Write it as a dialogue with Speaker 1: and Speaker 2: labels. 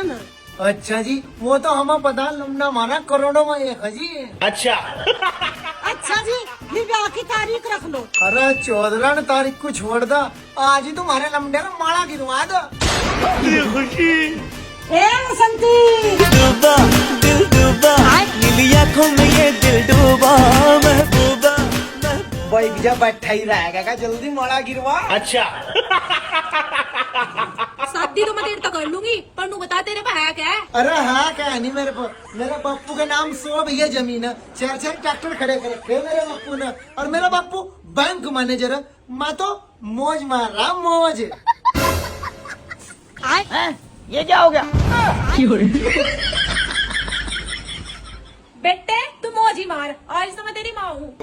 Speaker 1: था ना।
Speaker 2: अच्छा जी, वो तो हमें पता, लमना माना करोड़ों में एक है जी।
Speaker 3: अच्छा
Speaker 1: अच्छा जी, फिर ब्याह की तारीख रख लो।
Speaker 2: अरे 14 तारीख को छोड़ दा, आज ही तुम्हारे लमडे का माला गिरवा दो।
Speaker 3: खुशी
Speaker 1: ए बसंती,
Speaker 4: डूबा दिल डूबा, नीली आंखों में ये दिल डूबा, महबूबा
Speaker 2: भाई जब बैठा ही रहेगा का, जल्दी माला गिरवा।
Speaker 3: अच्छा
Speaker 5: शादी तो मैं देर तक कर लूंगी, पर नू बता तेरे पे है क्या?
Speaker 2: अरे हाँ, क्या नहीं मेरे को, मेरे बापू के नाम 100 बीघे जमीन है, 4 ट्रैक्टर खड़े कर रखे हैं मेरे बापू ने, और मेरा बापू बैंक मैनेजर है। मैं तो मौज मार रहा, मौज।
Speaker 4: ये क्या हो गया?
Speaker 5: बेटे तू मौज ही मार, आज तो मैं तेरी माँ हूँ।